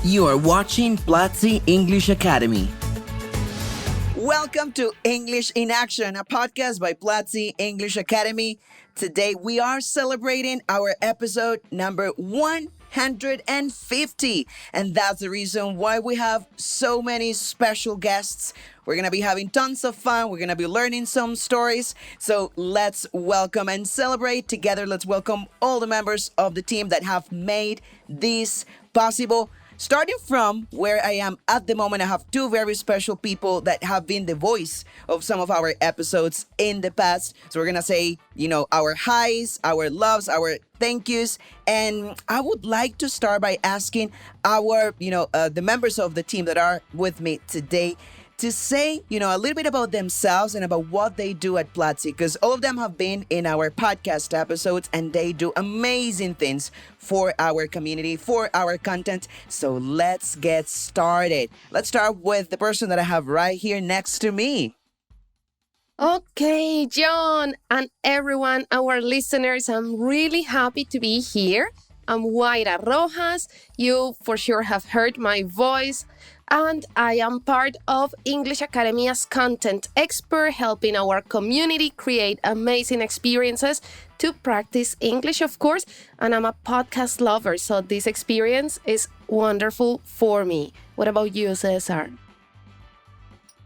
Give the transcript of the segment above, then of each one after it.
You are watching Platzi English Academy. Welcome to English in Action, a podcast by Platzi English Academy. Today we are celebrating our episode number 150. And that's the reason why we have so many special guests. We're going to be having tons of fun. We're going to be learning some stories. So let's welcome and celebrate together. Let's welcome all the members of the team that have made this possible. Starting from where I am at the moment, I have two very special people that have been the voice of some of our episodes in the past. So we're going to say, our highs, our loves, our thank yous. And I would like to start by asking our, the members of the team that are with me today to say, a little bit about themselves and about what they do at Platzi, because all of them have been in our podcast episodes and they do amazing things for our community, for our content. So let's get started. Let's start with the person that I have right here next to me. Okay, John and everyone, our listeners, I'm really happy to be here. I'm Guaira Rojas. You for sure have heard my voice. And I am part of English Academy's content expert, helping our community create amazing experiences to practice English, of course. And I'm a podcast lover, so this experience is wonderful for me. What about you, Cesar?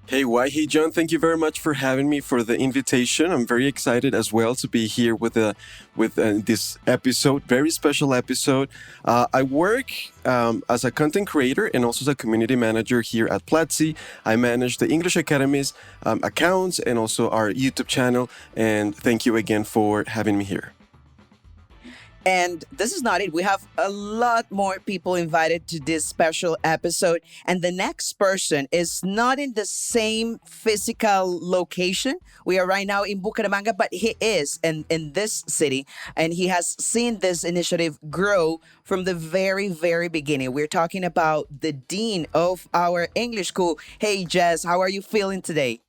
Hey, why? Hey, John, thank you very much for having me, for the invitation. I'm very excited as well to be here with this episode, very special episode. I work as a content creator and also as a community manager here at Platzi. I manage the English Academy's accounts and also our YouTube channel. And thank you again for having me here. And this is not it. We have a lot more people invited to this special episode. And the next person is not in the same physical location. We are right now in Bucaramanga, but he is in this city. And he has seen this initiative grow from the very, very beginning. We're talking about the dean of our English school. Hey, Jess, how are you feeling today?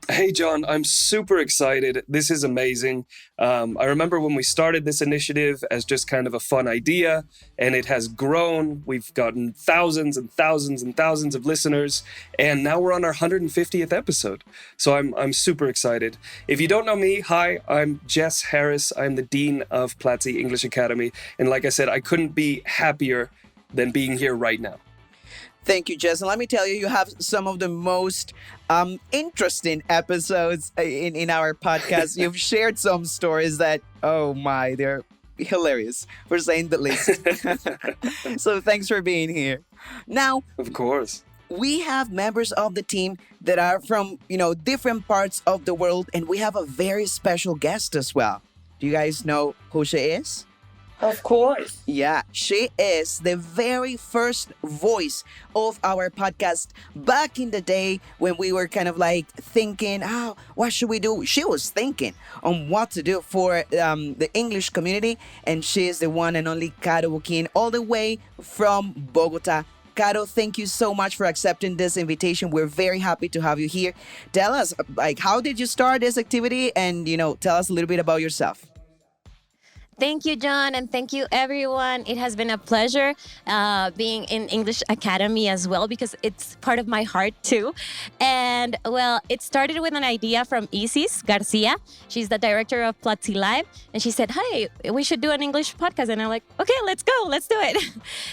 Hey, John, I'm super excited. This is amazing. I remember when we started this initiative as just kind of a fun idea, and it has grown. We've gotten thousands and thousands and thousands of listeners, and now we're on our 150th episode. So I'm super excited. If you don't know me, hi, I'm Jess Harris. I'm the Dean of Platzi English Academy. And like I said, I couldn't be happier than being here right now. Thank you, Jess. And let me tell you, you have some of the most interesting episodes in our podcast. You've shared some stories that, oh my, they're hilarious, for saying the least. So thanks for being here. Now, Of course. we have members of the team that are from, different parts of the world. And we have a very special guest as well. Do you guys know who she is? Of course. Yeah, she is the very first voice of our podcast back in the day when we were kind of like thinking, what should we do? She was thinking on what to do for the English community. And she is the one and only Caro Bukin, all the way from Bogota. Caro, thank you so much for accepting this invitation. We're very happy to have you here. Tell us, how did you start this activity? And, tell us a little bit about yourself. Thank you, John, and thank you, everyone. It has been a pleasure being in English Academy as well, because it's part of my heart too. And well, it started with an idea from Isis Garcia. She's the director of Platzi Live, and she said, "Hey, we should do an English podcast." And I'm like, "Okay, let's go, let's do it."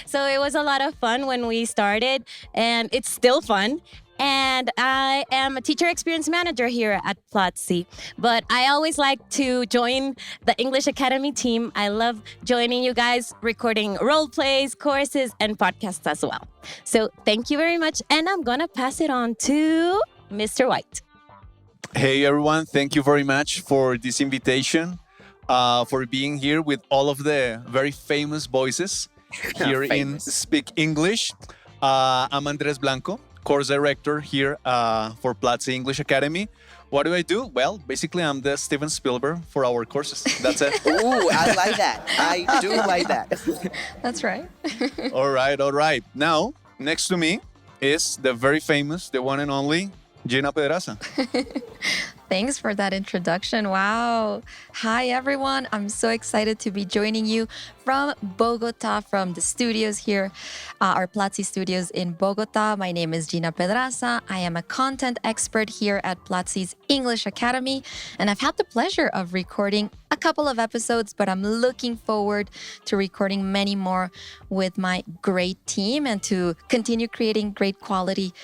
So it was a lot of fun when we started, and it's still fun. And I am a teacher experience manager here at Platzi. But I always like to join the English Academy team. I love joining you guys, recording role plays, courses, and podcasts as well. So thank you very much. And I'm going to pass it on to Mr. White. Hey everyone, thank you very much for this invitation, for being here with all of the very famous voices here in Speak English. I'm Andres Blanco, course director here for Platzi English Academy. What do? Well, basically, I'm the Steven Spielberg for our courses. That's it. Ooh, I like that. I do like that. That's right. All right. Now, next to me is the very famous, the one and only Gina Pedraza. Thanks for that introduction. Wow. Hi, everyone. I'm so excited to be joining you from Bogota, from the studios here, our Platzi studios in Bogota. My name is Gina Pedraza. I am a content expert here at Platzi's English Academy, and I've had the pleasure of recording a couple of episodes, but I'm looking forward to recording many more with my great team and to continue creating great quality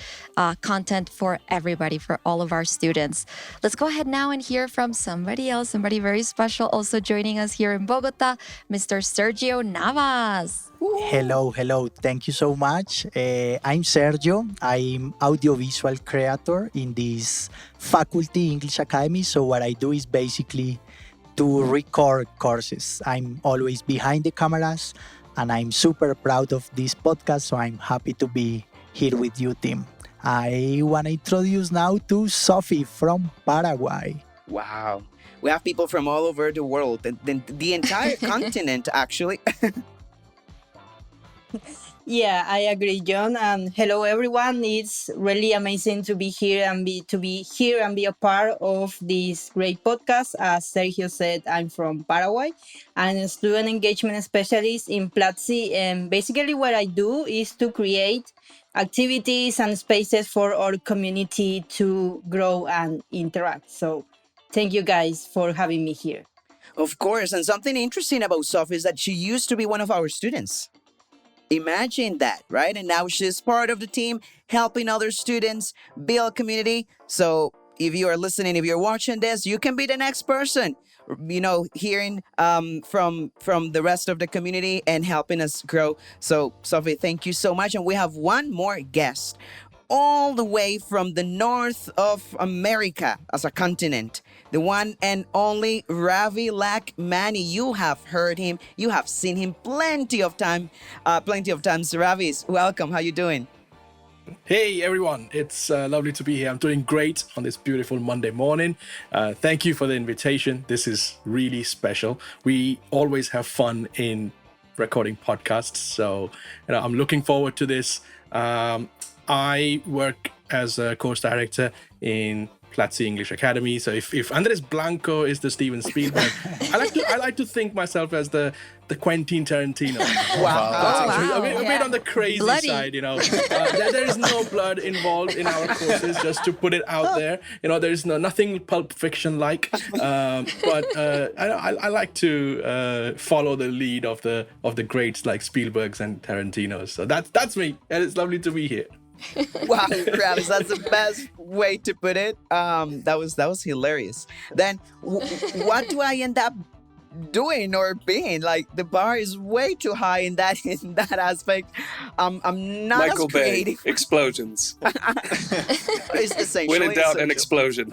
content for everybody, for all of our students. Let's go ahead now and hear from somebody else, somebody very special, also joining us here in Bogota, Mr. Sergio Navas. Hello. Thank you so much. I'm Sergio. I'm audiovisual creator in this faculty English Academy. So what I do is basically to record courses. I'm always behind the cameras and I'm super proud of this podcast. So I'm happy to be here with you, team. I want to introduce now to Sophie from Paraguay. Wow. We have people from all over the world, the entire continent, actually. Yeah, I agree, John. And hello, everyone. It's really amazing to be here and be a part of this great podcast. As Sergio said, I'm from Paraguay. I'm a student engagement specialist in Platzi, and basically what I do is to create activities and spaces for our community to grow and interact. So, thank you guys for having me here. Of course. And something interesting about Sophie is that she used to be one of our students. Imagine that, right? And now she's part of the team, helping other students build community. So if you are listening, if you're watching this, you can be the next person, hearing from the rest of the community and helping us grow. So Sophie, thank you so much. And we have one more guest all the way from the north of America as a continent, the one and only Ravi Lakmani. You have heard him, you have seen him plenty of times. Ravi, welcome. How you doing? Hey everyone, it's lovely to be here. I'm doing great on this beautiful Monday morning. Thank you for the invitation. This is really special. We always have fun in recording podcasts, so I'm looking forward to this. I work as a course director in Platzi English Academy. So if Andres Blanco is the Steven Spielberg, I like to think myself as the Quentin Tarantino. Wow. A bit on the crazy side, there is no blood involved in our courses, just to put it out there. There is nothing Pulp Fiction like, but I like to follow the lead of the greats like Spielbergs and Tarantinos. So that's me, and it's lovely to be here. Wow, Travis, that's the best way to put it. That was hilarious. Then what do I end up doing or being? Like, the bar is way too high in that aspect. I'm not Michael as creative. Bay, explosions. Essentially, When in doubt, an explosion.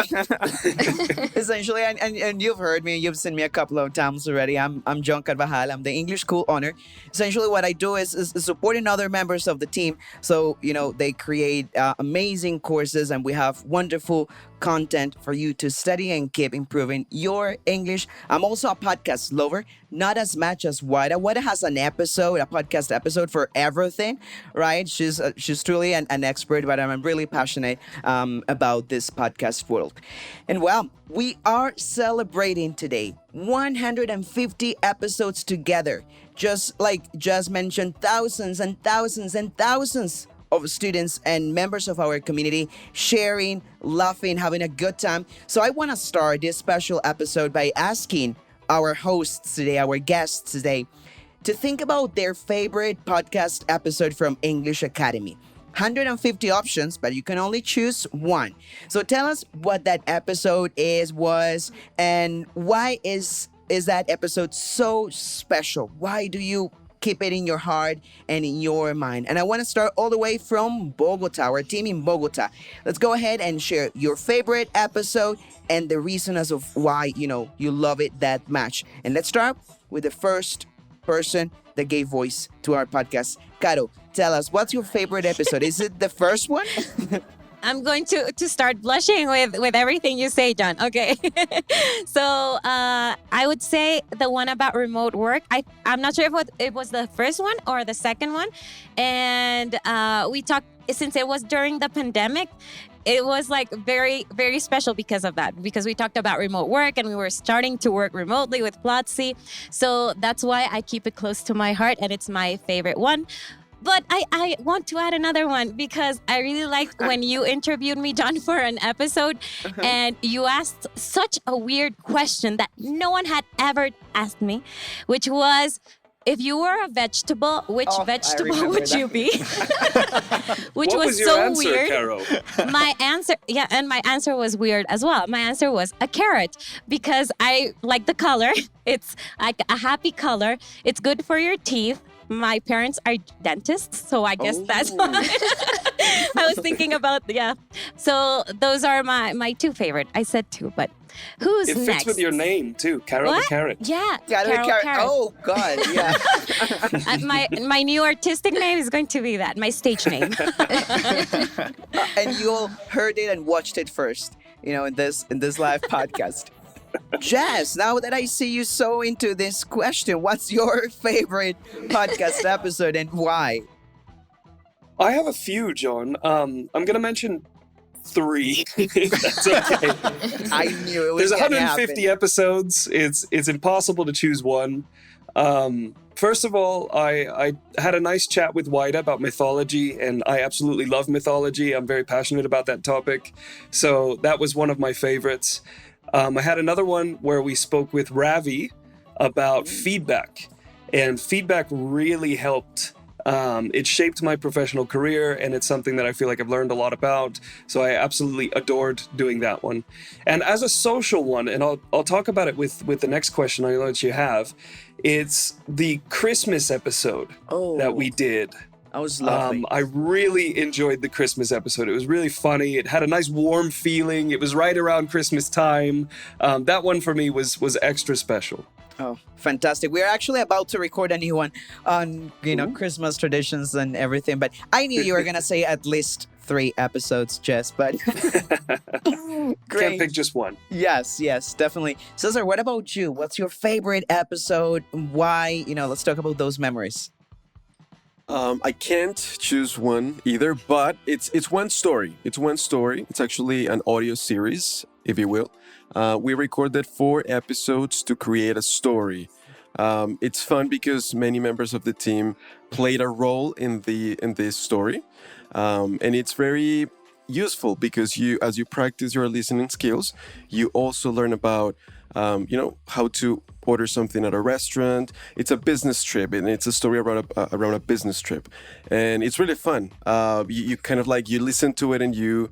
Essentially, and you've heard me, you've seen me a couple of times already. I'm John Carvajal. I'm the English school owner. Essentially, what I do is supporting other members of the team. So, they create amazing courses, and we have wonderful content for you to study and keep improving your English. I'm also a podcast lover, not as much as Wada. Wada has a podcast episode for everything, right? She's truly an expert, but I'm really passionate about this podcast world. And well, we are celebrating today 150 episodes together. Just mentioned, thousands and thousands and thousands of students and members of our community sharing, laughing, having a good time. So I want to start this special episode by asking our hosts today, our guests today, to think about their favorite podcast episode from English Academy. 150 options, but you can only choose one. So tell us what that episode was, and why is that episode so special? Why do you keep it in your heart and in your mind? And I want to start all the way from Bogota, our team in Bogota. Let's go ahead and share your favorite episode and the reason as of why, you love it that much. And let's start with the first person that gave voice to our podcast. Caro, tell us, what's your favorite episode? Is it the first one? I'm going to start blushing with everything you say, John. Okay. So I would say the one about remote work. I'm not sure if it was the first one or the second one. And we talked, since it was during the pandemic, it was like very, very special because of that, because we talked about remote work and we were starting to work remotely with Platzi. So that's why I keep it close to my heart and it's my favorite one. But I want to add another one because I really liked when you interviewed me, John, for an episode and you asked such a weird question that no one had ever asked me, which was, if you were a vegetable, which vegetable would you be? Which What was your so answer, weird. Caro? My answer was weird as well. My answer was a carrot because I like the color. It's like a happy color. It's good for your teeth. My parents are dentists, so I guess that's why I was thinking about, So those are my two favorite. I said two, but who's It next? fits with your name too, Caro the Carrot. Yeah, Carrot. Carrot. Oh God, yeah. My new artistic name is going to be that, my stage name. And you all heard it and watched it first, in this live podcast. Jazz, now that I see you so into this question, what's your favorite podcast episode and why? I have a few, John. I'm going to mention 3, if that's okay. I knew it was There's gonna 150 happen. episodes. It's impossible to choose one. First of all, I had a nice chat with Waida about mythology, and I absolutely love mythology. I'm very passionate about that topic. So that was one of my favorites. I had another one where we spoke with Ravi about feedback, and feedback really helped. It shaped my professional career, and it's something that I feel like I've learned a lot about. So I absolutely adored doing that one. And as a social one, and I'll talk about it with the next question I know that you have, it's the Christmas episode that we did. That was lovely. I really enjoyed the Christmas episode. It was really funny. It had a nice warm feeling. It was right around Christmas time. That one for me was extra special. Oh, fantastic. We're actually about to record a new one on, Christmas traditions and everything. But I knew you were going to say at least 3 episodes, Jess, but great. Can't pick just one. Yes, definitely. Cesar, what about you? What's your favorite episode? Why? Let's talk about those memories. I can't choose one either, but it's one story. It's one story. It's actually an audio series, if you will. We recorded 4 episodes to create a story. It's fun because many members of the team played a role in this story, and it's very useful because as you practice your listening skills, you also learn about how to order something at a restaurant. It's a business trip, and it's a story around a business trip, and it's really fun. You kind of like, you listen to it and you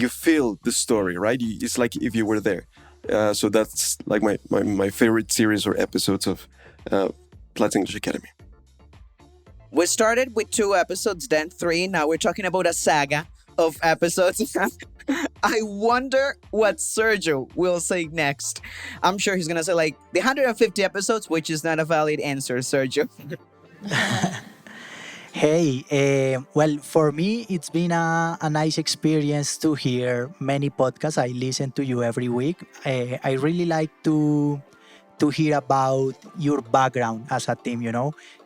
feel the story, right? It's like if you were there. So that's like my favorite series or episodes of Platzi English Academy. We started with 2 episodes, then 3. Now we're talking about a saga of episodes. I wonder what Sergio will say next. I'm sure he's going to say like the 150 episodes, which is not a valid answer, Sergio. Hey, well, for me, it's been a nice experience to hear many podcasts. I listen to you every week. I really like to hear about your background as a team,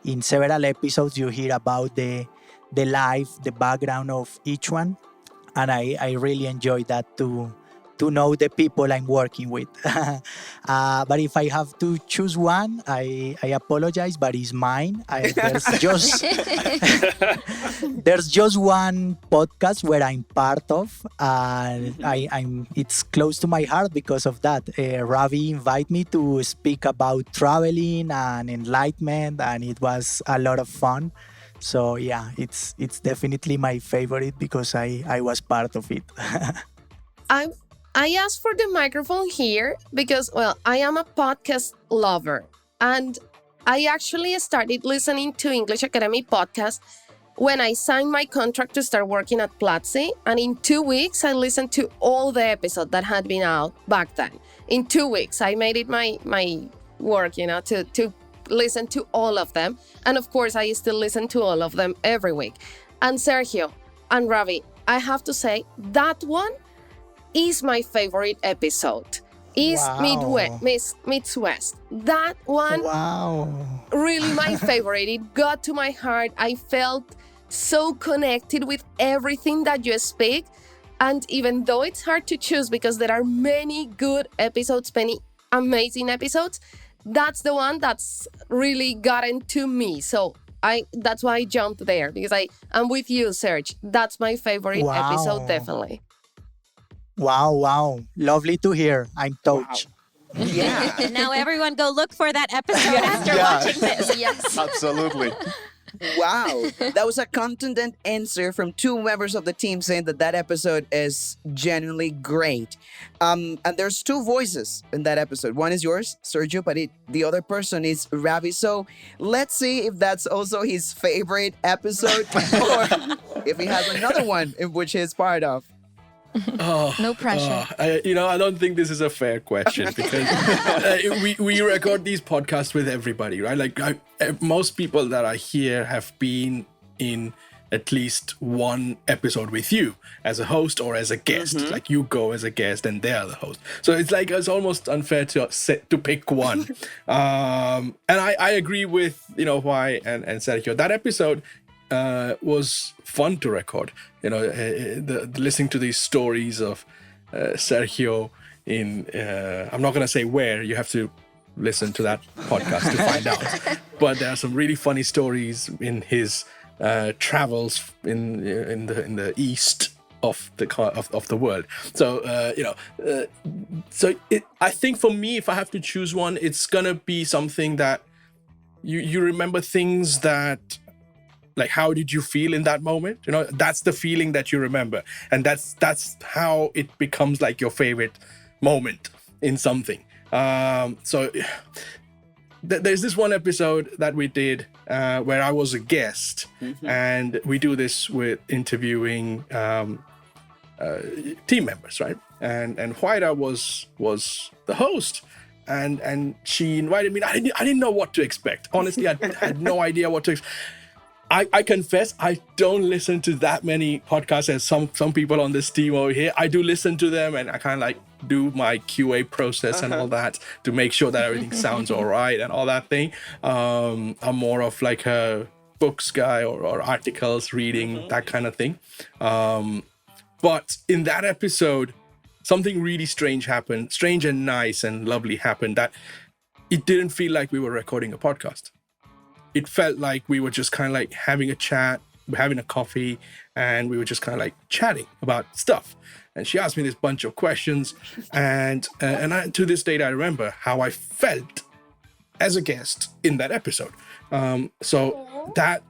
In several episodes, you hear about the life, the background of each one. And I really enjoy that to know the people I'm working with. But if I have to choose one, I apologize, but it's mine. There's just one podcast where I'm part of, and it's close to my heart because of that. Ravi invited me to speak about traveling and enlightenment, and it was a lot of fun. So yeah, it's definitely my favorite because I was part of it. I asked for the microphone here because, I am a podcast lover, and I actually started listening to English Academy podcast when I signed my contract to start working at Platzi, and in 2 weeks I listened to all the episodes that had been out back then. In 2 weeks, I made it my work, to listen to all of them, and of course I still listen to all of them every week. And Sergio and Ravi, I have to say that one is my favorite episode. Is Wow. Meets West. That one, Wow. really my favorite. It got to my heart. I felt so connected with everything that you speak. And even though it's hard to choose because there are many good episodes, many amazing episodes, that's the one that's really gotten to me. So that's why I jumped there, because I'm with you, Serge. That's my favorite episode, definitely. Wow. Lovely to hear. I'm touched. Yeah. Now everyone go look for that episode after watching this. Yes. Absolutely. Wow. That was a contundent answer from two members of the team saying that episode is genuinely great. And there's two voices in that episode. One is yours, Sergio, but the other person is Ravi. So let's see if that's also his favorite episode or if he has another one in which he's part of. No pressure. I don't think this is a fair question because we record these podcasts with everybody, right? Like most people that are here have been in at least one episode with you as a host or as a guest. Like you go as a guest and they're the host. So it's almost unfair to pick one. And I agree with why and Sergio. That episode was fun to record. Listening to these stories of Sergio in I'm not gonna say where, you have to listen to that podcast to find out, but there are some really funny stories in his travels in the east of the world. So I think for me, if I have to choose one, it's gonna be something that you remember things that, like, how did you feel in that moment? That's the feeling that you remember. And that's how it becomes like your favorite moment in something. So there's this one episode that we did where I was a guest. And we do this with interviewing team members, right? And Huayra was the host. And she invited me. I didn't know what to expect. Honestly, I had no idea what to expect. I confess, I don't listen to that many podcasts as some people on this team over here. I do listen to them and I kind of like do my QA process and all that to make sure that everything sounds all right and all that thing. I'm more of like a books guy or articles reading, that kind of thing. But in that episode, something really strange happened, strange and nice and lovely happened, that it didn't feel like we were recording a podcast. It felt like we were just kind of like having a chat, having a coffee, and we were just kind of like chatting about stuff. And she asked me this bunch of questions, and to this date, I remember how I felt as a guest in that episode. So that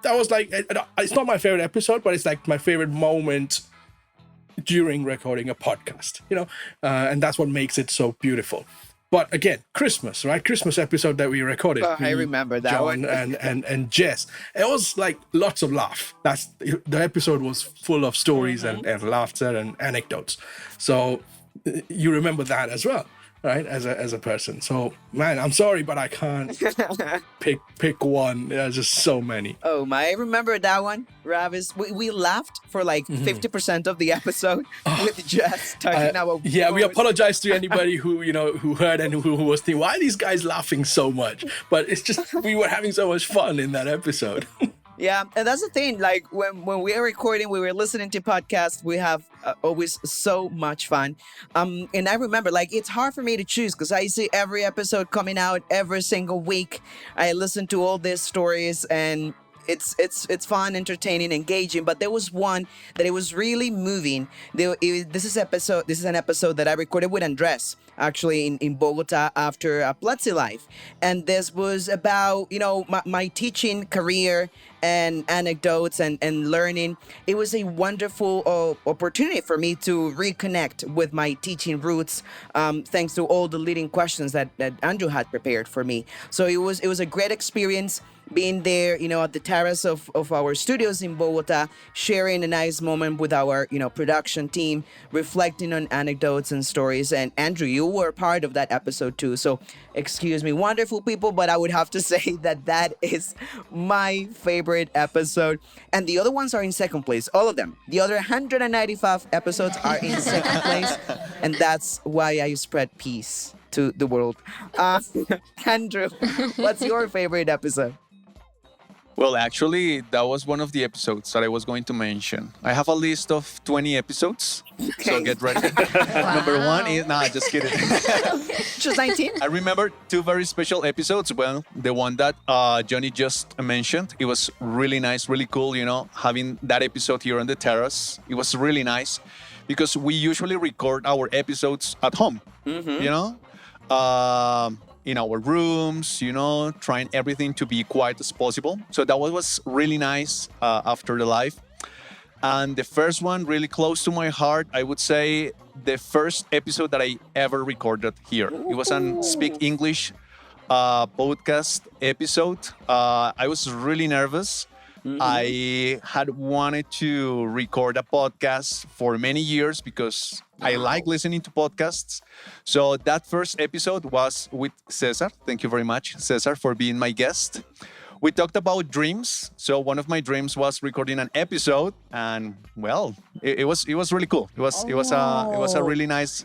was like, it's not my favorite episode, but it's like my favorite moment during recording a podcast, and that's what makes it so beautiful. But again, Christmas, right? Christmas episode that we recorded. I remember that John one. and Jess. It was like lots of laugh. The episode was full of stories and laughter and anecdotes. So you remember that as well, right? As a person. So man, I'm sorry, but I can't pick one. There's just so many. Oh my, I remember that one, Ravis. We laughed for like 50% of the episode with Jess talking about. Yeah, we apologize to anybody who heard and who was thinking, why are these guys laughing so much? But it's just, we were having so much fun in that episode. Yeah, and that's the thing. Like when we are recording, we were listening to podcasts. We have always so much fun. And I remember, like, it's hard for me to choose because I see every episode coming out every single week. I listen to all these stories, and it's fun, entertaining, engaging. But there was one that it was really moving. This is an episode that I recorded with Andres, actually in Bogota after a Platzi life, and this was about my teaching career and anecdotes and learning. It was a wonderful opportunity for me to reconnect with my teaching roots, thanks to all the leading questions that Andrew had prepared for me. So it was a great experience being there, at the terrace of our studios in Bogota, sharing a nice moment with our, production team, reflecting on anecdotes and stories. And Andrew, you were part of that episode too. So excuse me, wonderful people, but I would have to say that is my favorite episode. And the other ones are in second place, all of them. The other 195 episodes are in second place. And that's why I spread peace to the world. Andrew, what's your favorite episode? Well, actually, that was one of the episodes that I was going to mention. I have a list of 20 episodes, so get ready. Number one is, nah, just kidding. Just 19? I remember two very special episodes. Well, the one that Johnny just mentioned, it was really nice, really cool, having that episode here on the terrace. It was really nice because we usually record our episodes at home, in our rooms, trying everything to be quiet as possible. So that was really nice after the live. And the first one, really close to my heart, I would say the first episode that I ever recorded here. It was an Speak English podcast episode. I was really nervous. I had wanted to record a podcast for many years because I like listening to podcasts. So that first episode was with Cesar. Thank you very much, Cesar, for being my guest. We talked about dreams. So one of my dreams was recording an episode, and well, it was really cool. It was a really nice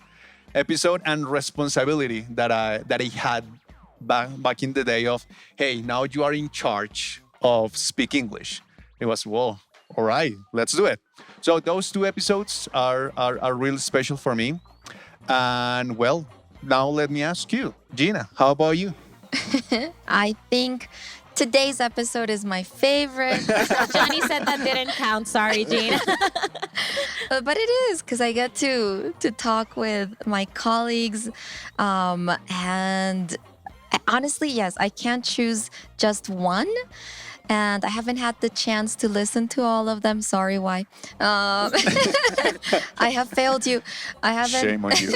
episode and responsibility that I had back in the day of, hey, now you are in charge of Speak English. It was, whoa, all right, let's do it. So those two episodes are really special for me. And well, now let me ask you, Gina, how about you? I think today's episode is my favorite. Johnny said that didn't count. Sorry, Gina. But it is because I get to talk with my colleagues. And honestly, yes, I can't choose just one. And I haven't had the chance to listen to all of them. Sorry, why? I have failed you. I haven't. Shame on you.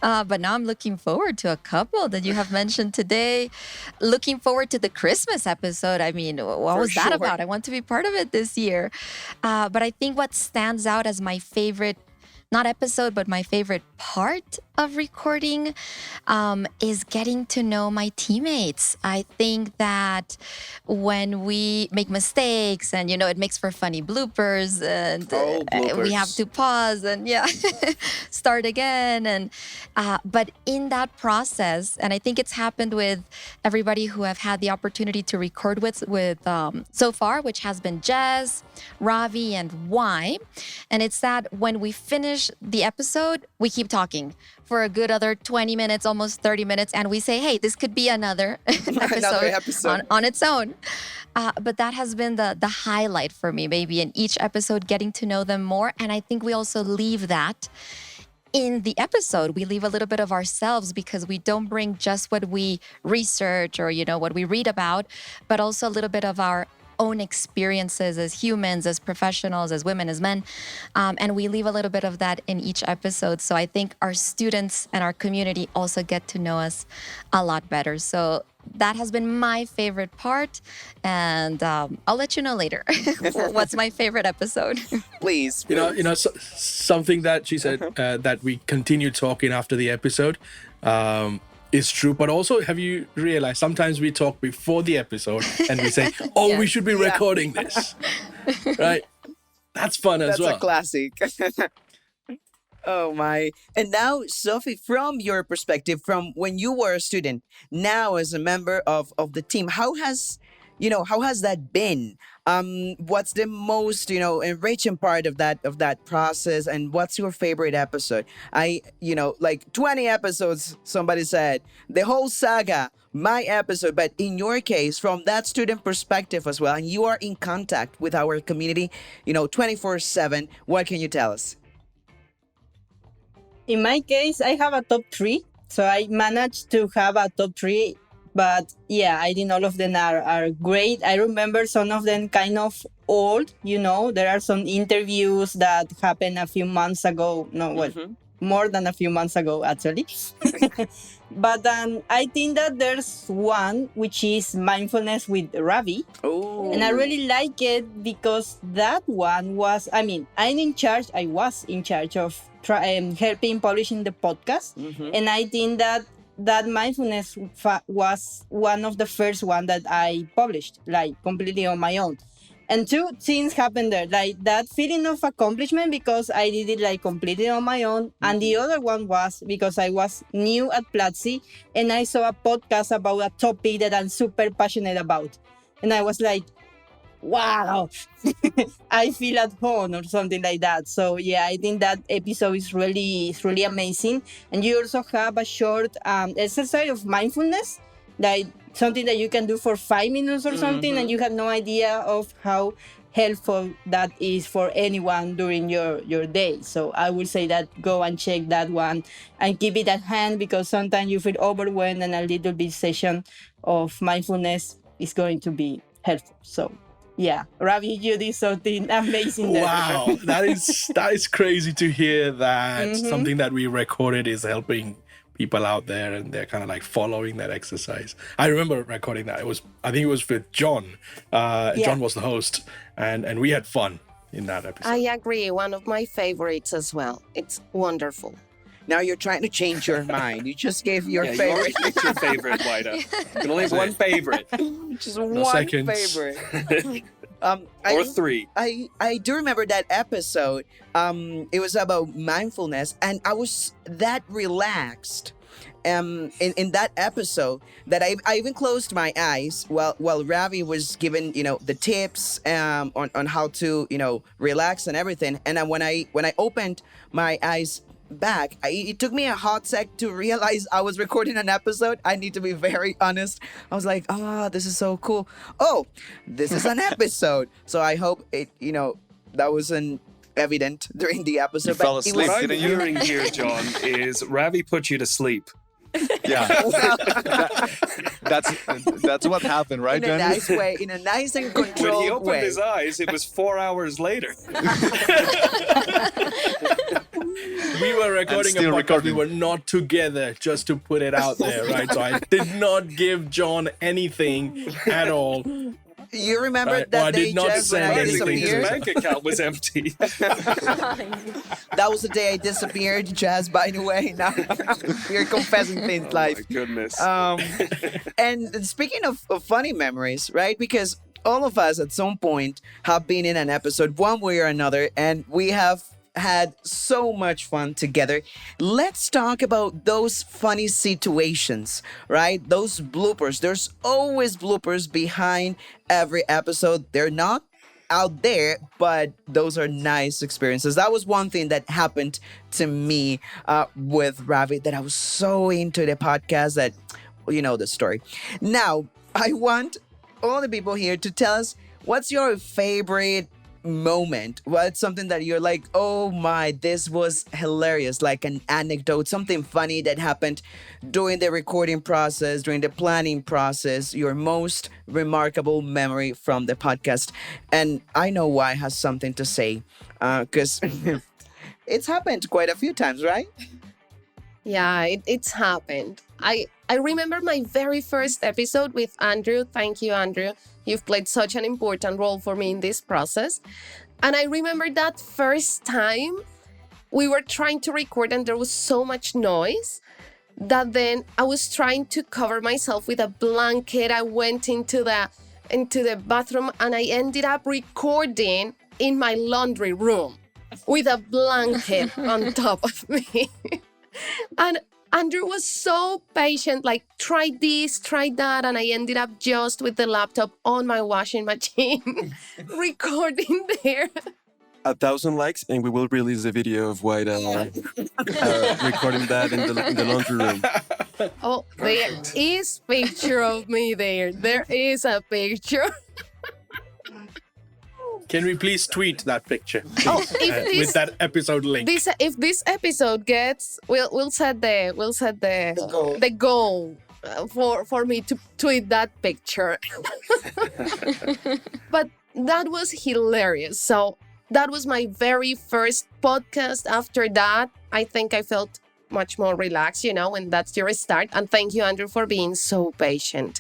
But now I'm looking forward to a couple that you have mentioned today. Looking forward to the Christmas episode. I mean, what was that about? I want to be part of it this year. But I think what stands out as my favorite, not episode, but my favorite part of recording is getting to know my teammates. I think that when we make mistakes and, it makes for funny bloopers and we have to pause and start again. And but in that process, and I think it's happened with everybody who have had the opportunity to record with so far, which has been Jess, Ravi, and Y. And it's that when we finish the episode, we keep talking for a good other 20 minutes, almost 30 minutes. And we say, hey, this could be another episode, on its own. But that has been the highlight for me, maybe in each episode, getting to know them more. And I think we also leave that in the episode. We leave a little bit of ourselves because we don't bring just what we research or, what we read about, but also a little bit of our own experiences as humans, as professionals, as women, as men. And we leave a little bit of that in each episode. So I think our students and our community also get to know us a lot better. So that has been my favorite part. And I'll let you know later what's my favorite episode. Please. Something that she said that we continue talking after the episode. Is true, but also have you realized sometimes we talk before the episode and we say, oh, we should be recording this, right? That's fun as well. That's a classic. Oh my. And now, Sophie, from your perspective, from when you were a student, now as a member of the team, how has that been? What's the most, enriching part of that process, and what's your favorite episode? 20 episodes, somebody said, the whole saga, my episode, but in your case, from that student perspective as well, and you are in contact with our community, 24/7, what can you tell us? In my case, I have a top 3. So I managed to have a top 3. But I think all of them are great. I remember some of them kind of old, There are some interviews that happened a few months ago. More than a few months ago, actually. But I think that there's one which is mindfulness with Ravi. Oh. And I really like it because that one was, I was in charge of helping publishing the podcast. And I think that mindfulness was one of the first one that I published, completely on my own. And 2 things happened there, that feeling of accomplishment because I did it completely on my own. And the other one was because I was new at Platzi and I saw a podcast about a topic that I'm super passionate about. And I was like, wow, I feel at home or something like that. So yeah, I think that episode is really amazing. And you also have a short exercise of mindfulness, like something that you can do for 5 minutes or something, and you have no idea of how helpful that is for anyone during your day. So I would say that go and check that one and keep it at hand, because sometimes you feel overwhelmed and a little bit session of mindfulness is going to be helpful. So yeah, Ravi, you did something amazing there. Wow, that is crazy to hear that something that we recorded is helping people out there, and they're kind of like following that exercise. I remember recording that. I think it was with John. John was the host, and we had fun in that episode. I agree. One of my favorites as well. It's wonderful. Now you're trying to change your mind. You just gave your Yeah, you already favorite. picked your favorite, Waida. You can only have one favorite. Just No one seconds. favorite. Or three. I do remember that episode. It was about mindfulness, and I was that relaxed. In that episode that I even closed my eyes while Ravi was giving the tips on how to relax and everything. And then when I opened my eyes back, it took me a hot sec to realize I was recording an episode. I need to be very honest. I was like, this is so cool. Oh, this is an episode. So I hope it that wasn't evident during the episode. You fell but it asleep, was- What I'm didn't you? hearing here, John, is Ravi put you to sleep. Yeah. That's what happened, right, in a John? nice way, in a nice and When he controlled opened way. his eyes, it was 4 hours later. We were recording a still podcast. recording. We were not together, just to put it out there, right? So I did not give John anything at all. You remember Right. that Well, I day, did not Jess, when send I anything to His Disappeared? disappeared? bank account was empty. That was the day I disappeared, Jazz, by the way. Now we're confessing things Oh my live. goodness. And speaking of funny memories, right? Because all of us at some point have been in an episode one way or another, and we have had so much fun together. Let's talk about those funny situations, right? Those bloopers. There's always bloopers behind every episode. They're not out there, but those are nice experiences. That was one thing that happened to me with Ravi, that I was so into the podcast that you know the story. Now, I want all the people here to tell us what's your favorite moment. What's something that you're like, oh my, this was hilarious, like an anecdote, something funny that happened during the recording process, during the planning process, your most remarkable memory from the podcast. And I know why has something to say, because it's happened quite a few times, right? Yeah, it's happened. I remember my very first episode with Andrew. Thank you, Andrew. You've played such an important role for me in this process. And I remember that first time we were trying to record and there was so much noise that then I was trying to cover myself with a blanket. I went into the bathroom and I ended up recording in my laundry room with a blanket on top of me. And Andrew was so patient, like, try this, try that. And I ended up just with the laptop on my washing machine, recording there. 1,000 likes, and we will release a video of White recording that in the laundry room. Oh, there is picture of me there. There is a picture. Can we please tweet that picture, please, Oh, if this- with that episode link? If this episode gets, we'll set the goal for me to tweet that picture. But that was hilarious. So that was my very first podcast. After that, I think I felt much more relaxed, when that's your start. And thank you, Andrew, for being so patient.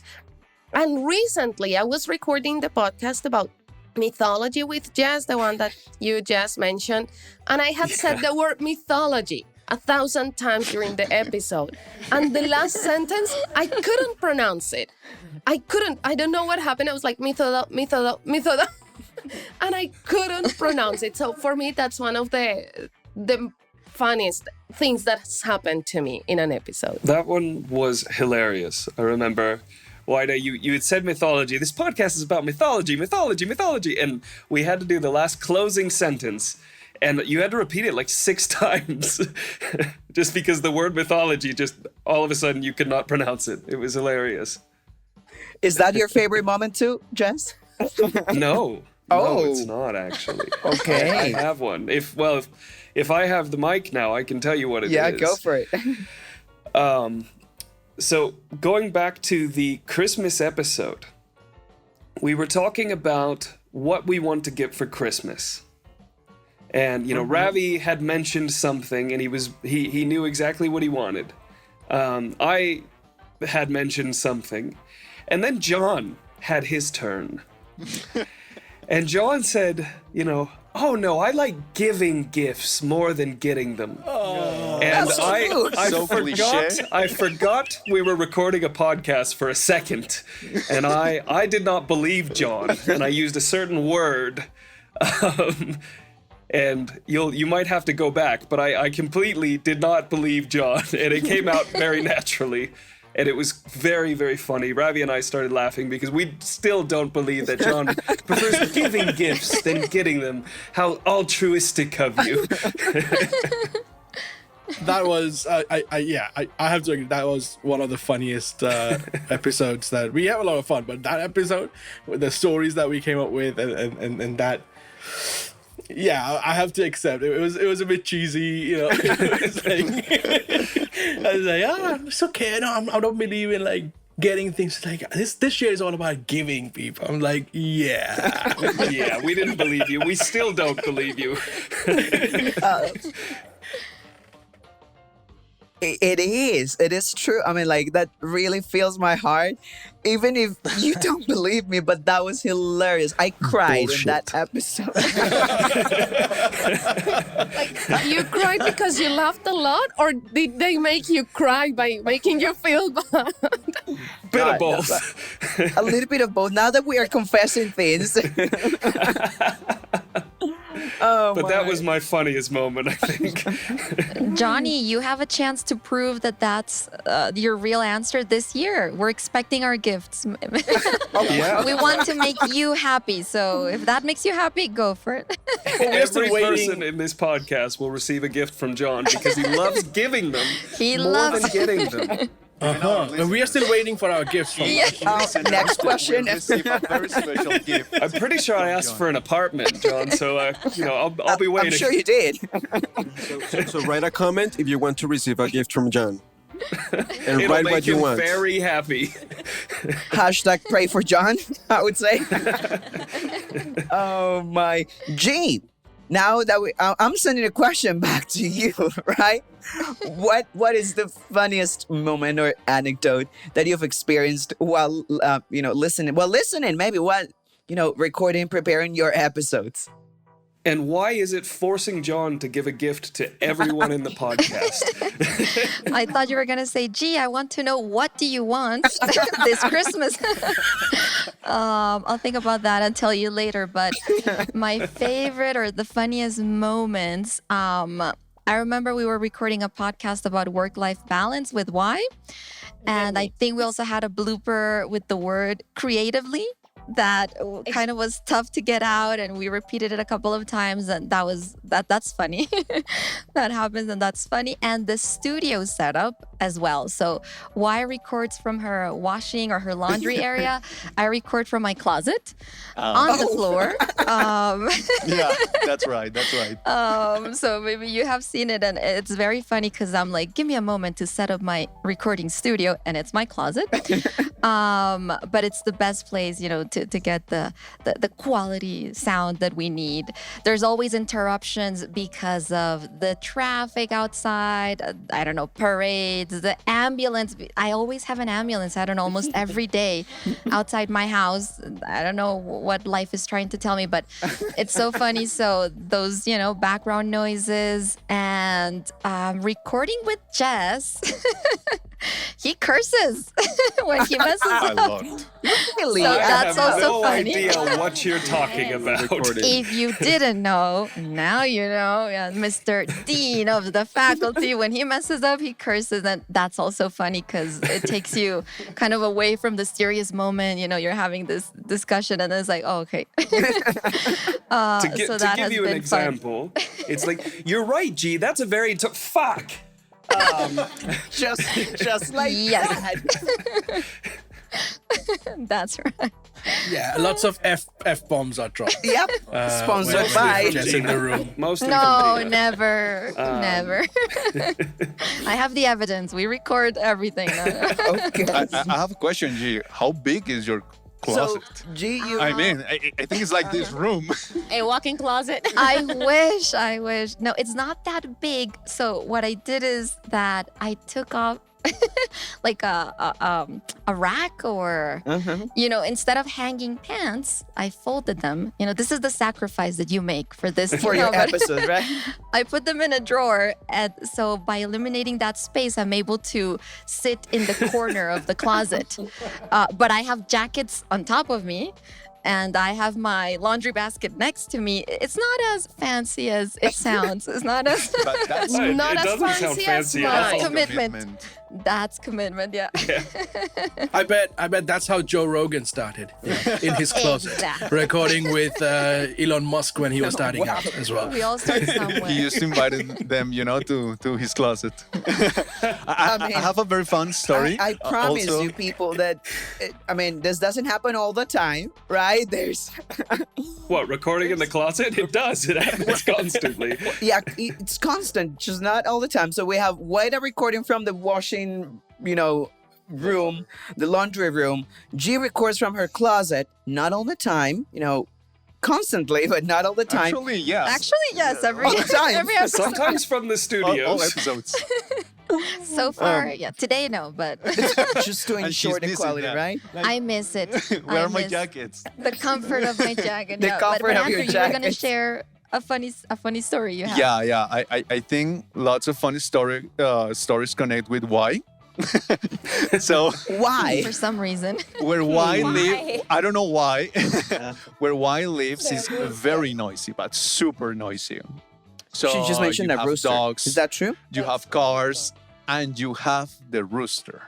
And recently, I was recording the podcast about mythology with Jess, the one that you just mentioned. And I had said the word mythology 1,000 times during the episode. And the last sentence, I couldn't pronounce it. I don't know what happened. I was like, mythodo. And I couldn't pronounce it. So for me, that's one of the funniest things that's happened to me in an episode. That one was hilarious. I remember Wida, you had said mythology. This podcast is about mythology, and we had to do the last closing sentence, and you had to repeat it like 6 times, just because the word mythology, just all of a sudden you could not pronounce it. It was hilarious. Is that your favorite moment too, Jess? No. No, it's not actually. Okay. I have one. If I have the mic now, I can tell you what it is. Yeah, go for it. So going back to the Christmas episode, we were talking about what we want to get for Christmas. And, Ravi had mentioned something and he knew exactly what he wanted. I had mentioned something. And then John had his turn. And John said, oh no, I like giving gifts more than getting them. Oh, and that's so I forgot we were recording a podcast for a second. And I did not believe John. And I used a certain word. And you might have to go back, but I completely did not believe John. And it came out very naturally. And it was very, very funny. Ravi and I started laughing because we still don't believe that John prefers giving gifts than getting them. How altruistic of you. That was, I have to agree, that was one of the funniest episodes that we have a lot of fun. But that episode, with the stories that we came up with and that, yeah, I have to accept it. It was a bit cheesy, It's I was like, it's okay. No, I don't believe in like getting things. Like this year is all about giving people. I'm like, yeah, yeah. We didn't believe you. We still don't believe you. It is true. I mean, like, that really fills my heart, even if you don't believe me, but that was hilarious. I cried in that episode. Like, you cried because you laughed a lot, or did they make you cry by making you feel bad? Bit of both. A little bit of both. Now that we are confessing things. But that was my funniest moment, I think. Johnny, you have a chance to prove that that's your real answer this year. We're expecting our gifts. Yeah. We want to make you happy. So if that makes you happy, go for it. Every person in this podcast will receive a gift from John because he loves giving them more than getting them. And we are still waiting for our gifts from next question. We'll receive a very special gift. I'm pretty sure I asked for an apartment, John, so I'll be waiting. I'm sure you did. So write a comment if you want to receive a gift from John. And It'll write make what you him want. very happy. Hashtag pray for John, I would say. Oh my. Gee, now that I'm sending a question back to you, right? What is the funniest moment or anecdote that you've experienced while listening? Well, listening, maybe recording, preparing your episodes. And why is it forcing John to give a gift to everyone in the podcast? I thought you were going to say, gee, I want to know, what do you want this Christmas? I'll think about that and tell you later. But my favorite or the funniest moments, I remember we were recording a podcast about work-life balance with Y. And I think we also had a blooper with the word creatively. That kind of was tough to get out, and we repeated it a couple of times, and that's funny. That happens, and that's funny. And the studio setup as well. So Y records from her washing or her laundry area. I record from my closet on the floor. Yeah, that's right. So maybe you have seen it, and it's very funny because I'm like, give me a moment to set up my recording studio, and it's my closet. But it's the best place, to get the quality sound that we need. There's always interruptions because of the traffic outside, I don't know, parades, the ambulance. I always have an ambulance, I don't know, almost every day outside my house. I don't know what life is trying to tell me, but it's so funny. So those, background noises and recording with Jess. he curses when he messes A up. lot. Really? So I that's have also no funny. idea what you're talking about. Recorded. If you didn't know, now you know. Yeah, Mr. Dean of the faculty, when he messes up, he curses. And that's also funny because it takes you kind of away from the serious moment. You know, you're having this discussion and it's like, oh, okay. To give you an example, it's like, you're right, G, that's a very fuck. Just like Yes. that. That's right. Yeah, lots of F-bombs are dropped. Yep. Sponsored when by. Gina's in the room. Mostly No, from Gina. never. Never. I have the evidence. We record everything. Okay. I have a question, G. How big is your closet? So, G, you. I mean, I think it's like this room. A walk-in closet. I wish. No, it's not that big. So what I did is that I took off like a rack or, instead of hanging pants, I folded them. You know, this is the sacrifice that you make for this. For you your know, but episode, right? I put them in a drawer. And so by eliminating that space, I'm able to sit in the corner of the closet. But I have jackets on top of me. And I have my laundry basket next to me. It's not as fancy as it sounds. It's not as But that's It Not as doesn't sound fancy fancy as at mine. all. commitment. That's commitment, yeah. I bet that's how Joe Rogan started, in his closet, Exactly. recording with Elon Musk when he was starting out as well. We all start somewhere. He used to invite them, to his closet. I have a very fun story. I promise also. you, people, that this doesn't happen all the time, right? There's, What, recording in the closet? It does. It happens constantly. yeah, it's constant, just not all the time. So we have Waida recording from the washing, room, the laundry room. G records from her closet, not all the time, constantly, but not all the time. Actually, yes. Actually, yes, every All the time. every episode. Sometimes from the all studios. episodes. So far, yeah. Today, no, but Just to And ensure she's the missing quality, that. right? I miss it. Where I are my miss jackets? the comfort of my jacket. The yeah. comfort but of Andrew, your you were gonna jacket. share a funny story you have. Yeah. I think lots of funny stories connect with why. So Why? For some reason. where Y live, I don't know why. Where Y lives is very noisy, but super noisy. So She just mentioned you that have rooster. dogs, Is that true? you have cars, and you have the rooster.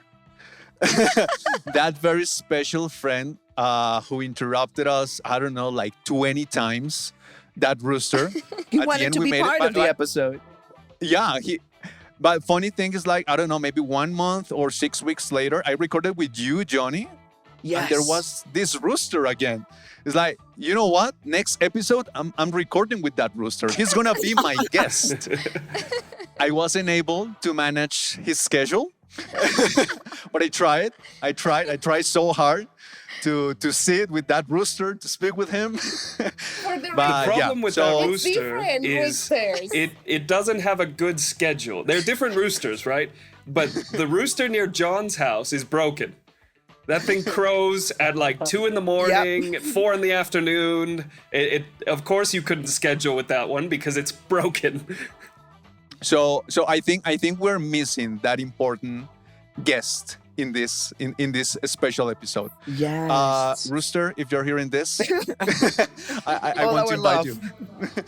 That very special friend who interrupted us, I don't know, like 20 times. That rooster. He At the wanted end, to we be made it, part but of the like- episode. Yeah, but funny thing is, like, I don't know, maybe 1 month or 6 weeks later, I recorded with you, Johnny. Yes. And there was this rooster again. It's like, you know what? Next episode, I'm recording with that rooster. He's gonna be my guest. I wasn't able to manage his schedule, but I tried. I tried so hard to sit with that rooster, to speak with him. The But problem with so- that It's rooster different is roosters. it doesn't have a good schedule. They're different roosters, right? But the rooster near John's house is broken. That thing crows at like 2 in the morning, 4 in the afternoon. It of course you couldn't schedule with that one because it's broken. So I think we're missing that important guest in this special episode. Yes. Rooster, if you're hearing this, I All want to our invite love. you.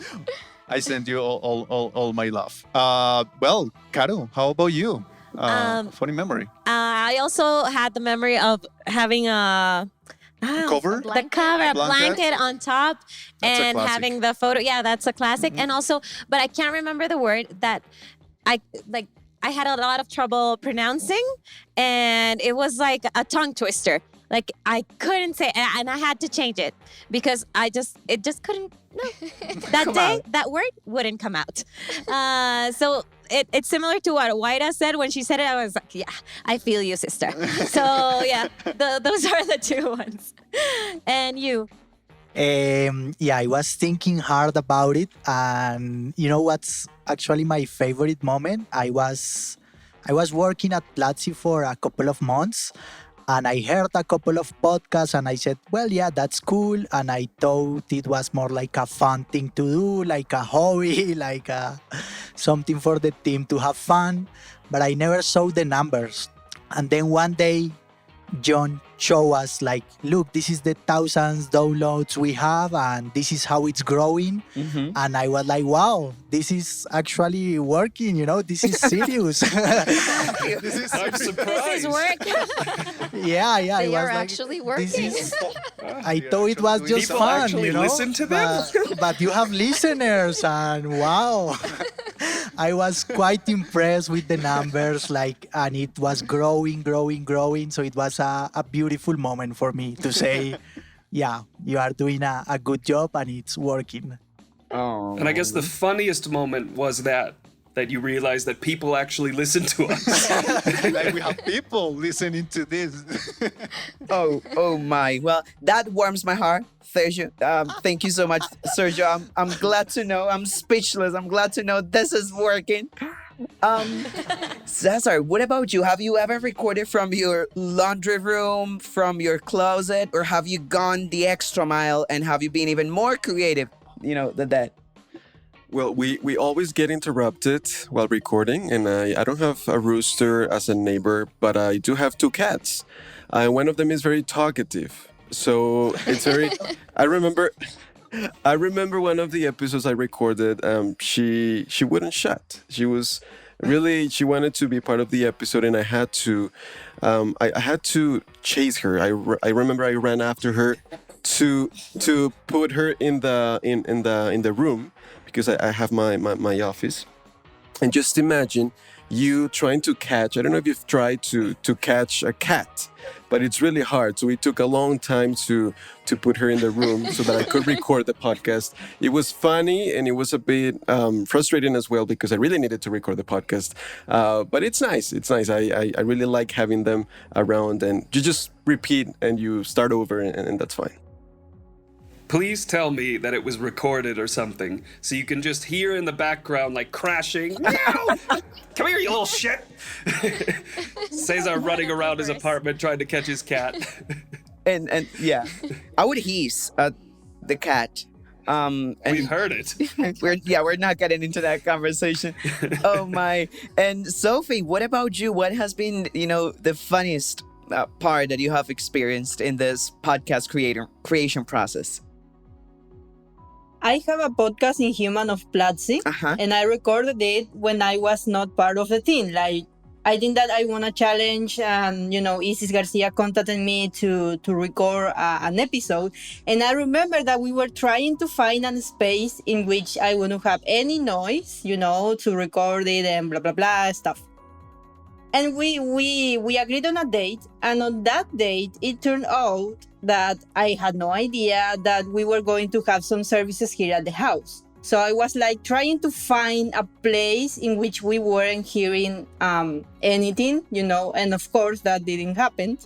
I send you all my love. Well, Caro, how about you? Funny memory. I also had the memory of having a Cover? the cover, a blanket on top, That's a and classic. having the photo. Yeah, that's a classic. And also, but I can't remember the word that I had a lot of trouble pronouncing, and it was like a tongue twister. Like I couldn't say, and I had to change it because it just couldn't. No, that day that word wouldn't come out. So it's similar to what Waida said when she said it. I was like, yeah, I feel you, sister. So yeah, those are the two ones. And you? Yeah, I was thinking hard about it, and you know what's actually my favorite moment? I was working at Platzi for a couple of months, and I heard a couple of podcasts, and I said, well, yeah, that's cool. And I thought it was more like a fun thing to do, like a hobby, something for the team to have fun. But I never saw the numbers. And then one day, John showed us like, look, this is the thousands downloads we have, and this is how it's growing. And I was like, wow, this is actually working. This is serious. I'm surprised. This is work. Yeah. They I was are like, actually working. I thought it was just People fun, actually listen to them? but you have listeners, and wow. I was quite impressed with the numbers, and it was growing. So it was a beautiful moment for me to say, yeah, you are doing a good job and it's working. Oh. And I guess the funniest moment was that you realized that people actually listen to us. Like we have people listening to this. Oh my. Well, that warms my heart, Sergio. Thank you so much, Sergio. I'm glad to know. I'm speechless. I'm glad to know this is working. Cesar, what about you? Have you ever recorded from your laundry room, from your closet, or have you gone the extra mile and have you been even more creative, than that? Well, we always get interrupted while recording, and I don't have a rooster as a neighbor, but I do have two cats. One of them is very talkative, so it's very. I remember one of the episodes I recorded. She wouldn't shut. She wanted to be part of the episode, and I had to. I had to chase her. I remember I ran after her to put her in the room, because I have my office. And just imagine you trying to catch, I don't know if you've tried to catch a cat, but it's really hard. So it took a long time to put her in the room so that I could record the podcast. It was funny and it was a bit frustrating as well, because I really needed to record the podcast. But it's nice. It's nice. I really like having them around, and you just repeat and you start over, and that's fine. Please tell me that it was recorded or something, so you can just hear in the background like crashing. Meow! Come here, you little shit! Cesar running around his apartment trying to catch his cat. And yeah, I would hiss at the cat. And We've heard it. we're not getting into that conversation. Oh my! And Sophie, what about you? What has been the funniest part that you have experienced in this podcast creation process? I have a podcast in Human of Platzi, and I recorded it when I was not part of the team. Like, I think that I won a challenge, and Isis Garcia contacted me to record an episode. And I remember that we were trying to find a space in which I wouldn't have any noise, to record it and blah blah blah stuff. And we agreed on a date, and on that date, it turned out that I had no idea that we were going to have some services here at the house. So I was like trying to find a place in which we weren't hearing anything, and of course that didn't happen.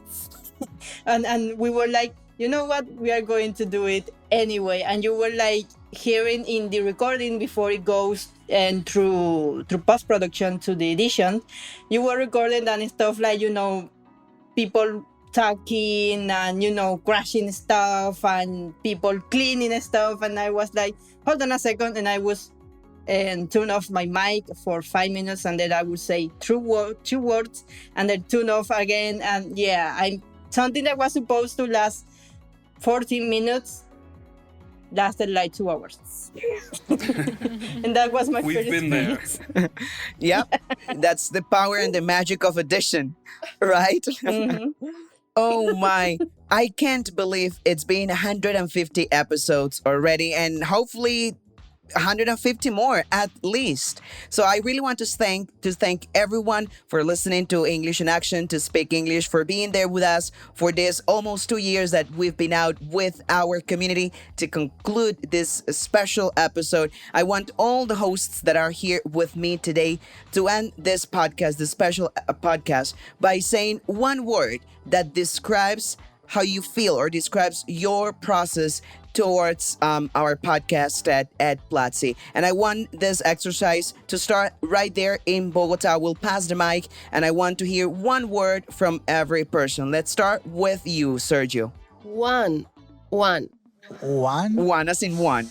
and we were like, you know what, we are going to do it anyway. And you were like hearing in the recording before it goes and through post-production to the edition, you were recording and stuff like, people talking and, crashing stuff and people cleaning stuff. And I was like, hold on a second. And I was turn off my mic for 5 minutes. And then I would say two words and then turn off again. And yeah, something that was supposed to last 14 minutes lasted like 2 hours. And that was my We've first been there. experience. Yep, that's the power and the magic of addition, right? Oh my, I can't believe it's been 150 episodes already, and hopefully 150 more at least. So I really want to thank everyone for listening to English in Action, to Speak English, for being there with us for this almost 2 years that we've been out with our community to conclude this special episode. I want all the hosts that are here with me today to end this podcast, this special podcast, by saying one word that describes how you feel or describes your process towards our podcast at Platzi. And I want this exercise to start right there in Bogota. We'll pass the mic, and I want to hear one word from every person. Let's start with you, Sergio. One. One? One as in one.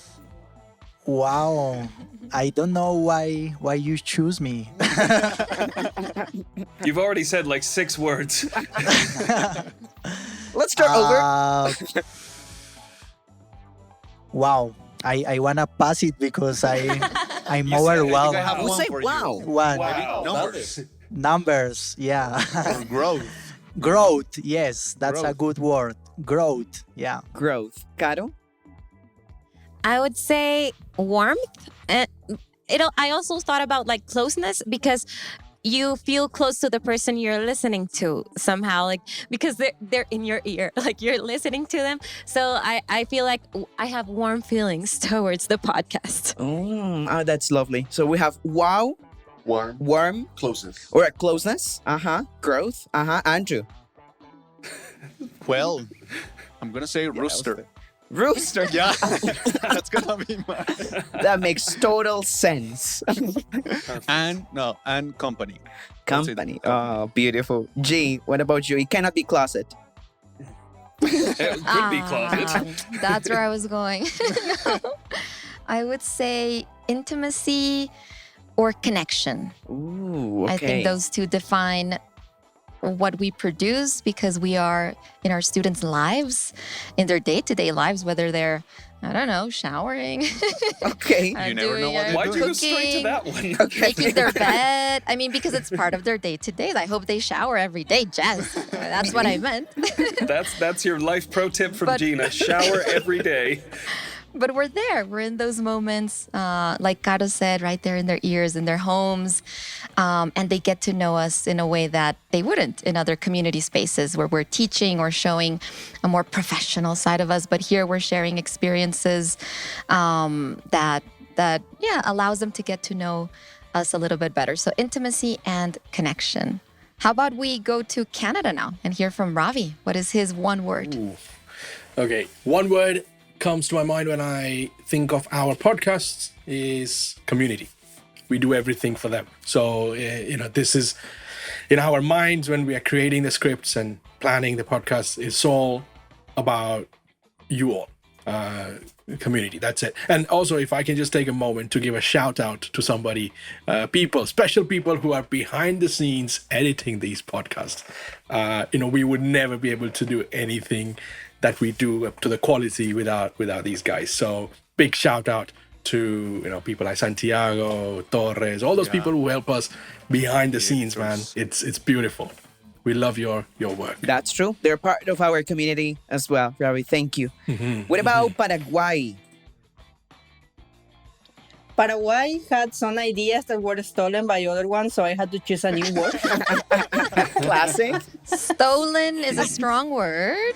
Wow. I don't know why you choose me. You've already said like 6 words. Let's start over. Wow. I wanna pass it because I'm I think I overwhelmed. have We'll one say for wow. One. Wow. Numbers. Numbers, yeah. Or growth. Growth, yes, that's a Growth. good word. Growth, yeah. Growth. Caro? I would say warmth. And I also thought about like closeness because you feel close to the person you're listening to somehow, like because they're in your ear, like you're listening to them. So I feel like I have warm feelings towards the podcast. Oh, that's lovely. So we have wow, Warm. warm, Closeness. or closeness. Growth. Andrew. Well, I'm gonna say rooster. Rooster. Yeah, that's gonna be my. That makes total sense. And company. That's it. Company. Oh, beautiful. G, what about you? It cannot be closet. It could be closet. That's where I was going. No. I would say intimacy or connection. Ooh, okay. I think those two define what we produce because we are in our students' lives, in their day-to-day lives, whether they're, I don't know, showering. Okay. You never know what they're Why'd you go straight to cooking, that one? Okay. making their bed. I mean, because it's part of their day-to-day. I hope they shower every day, Jess. That's what I meant. That's your life pro tip from But- Gina. Shower every day. But we're there. We're in those moments, like Caro said, right there in their ears, in their homes. And they get to know us in a way that they wouldn't in other community spaces where we're teaching or showing a more professional side of us. But here we're sharing experiences that allows them to get to know us a little bit better. So intimacy and connection. How about we go to Canada now and hear from Ravi? What is his one word? Okay, one word comes to my mind when I think of our podcasts is community. We do everything for them. So, this is in our minds when we are creating the scripts and planning the podcast. It's all about you all, community. That's it. And also, if I can just take a moment to give a shout out to somebody, special people who are behind the scenes editing these podcasts. We would never be able to do anything that we do up to the quality without these guys. So big shout out to people like Santiago, Torres, all those people who help us behind the scenes, man. It's beautiful. We love your work. That's true. They're part of our community as well, Ravi. Thank you. What about Paraguay? Paraguay had some ideas that were stolen by other ones, so I had to choose a new word. Classic. Stolen is a strong word.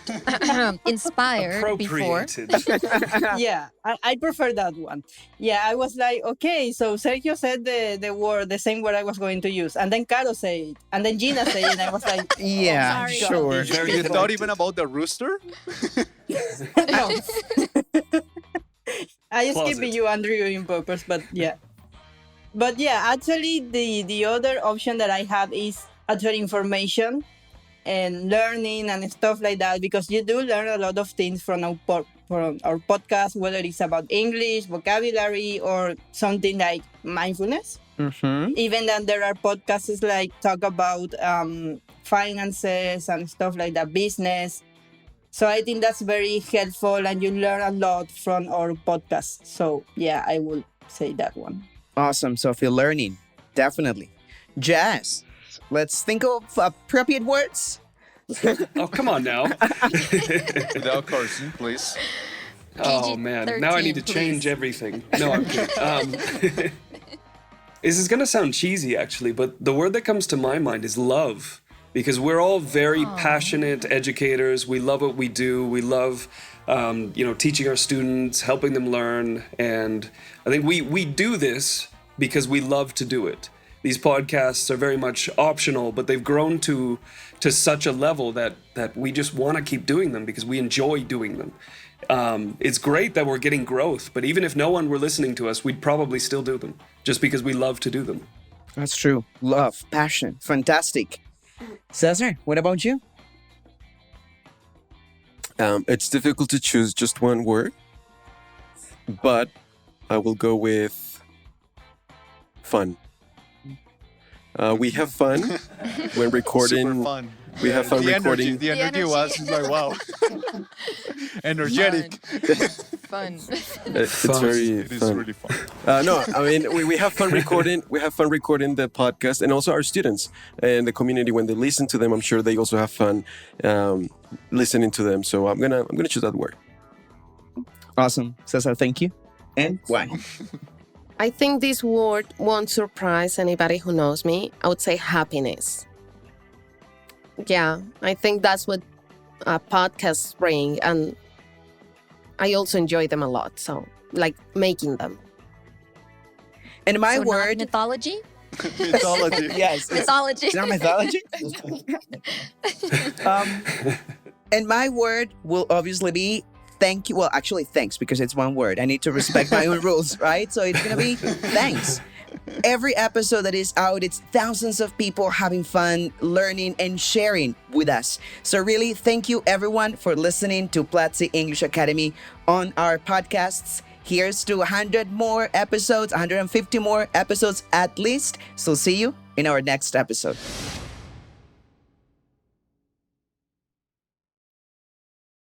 Inspired before. Appropriated. Yeah, I prefer that one. Yeah, I was like, okay, so Sergio said the same word I was going to use. And then Caro said it. And then Gina said it. And I was like, Yeah, sorry. sure. Very You thought delighted. even about the rooster? no. I just Closet. keep you Andrew in purpose, but yeah. But yeah, actually the other option that I have is actual information and learning and stuff like that, because you do learn a lot of things from our podcast, whether it's about English, vocabulary, or something like mindfulness. Even then there are podcasts like talk about finances and stuff like that, business. So I think that's very helpful and you learn a lot from our podcast. So yeah, I will say that one. Awesome. So if you're learning, definitely. Jazz, let's think of appropriate words. Oh, come on now. Without cursing, please. Oh, man. Now I need to PG-13, change please. everything. No, I'm kidding. This is going to sound cheesy, actually, but the word that comes to my mind is love. Because we're all very passionate educators. We love what we do. We love, teaching our students, helping them learn. And I think we do this because we love to do it. These podcasts are very much optional, but they've grown to such a level that we just want to keep doing them because we enjoy doing them. It's great that we're getting growth, but even if no one were listening to us, we'd probably still do them just because we love to do them. That's true. Love, passion, fantastic. Cesar, what about you? It's difficult to choose just one word, but I will go with fun. We have fun when recording. Super fun. We have fun recording. The energy was like, wow. Energetic. Fun. It's very It is fun. really fun. No, I mean we have fun recording. We have fun recording the podcast, and also our students and the community when they listen to them. I'm sure they also have fun listening to them. So I'm gonna choose that word. Awesome. Cesar, thank you. And why? I think this word won't surprise anybody who knows me. I would say happiness. Yeah, I think that's what podcasts bring, and I also enjoy them a lot. So, like making them. And my So not word, mythology. Mythology. Yes. Mythology. Is that mythology? and my word will obviously be thank you. Well, actually, thanks, because it's one word. I need to respect my own rules, right? So it's gonna be thanks. Every episode that is out, it's thousands of people having fun, learning, and sharing with us. So really, thank you everyone for listening to Platzi English Academy on our podcasts. Here's to 100 more episodes, 150 more episodes at least. So see you in our next episode.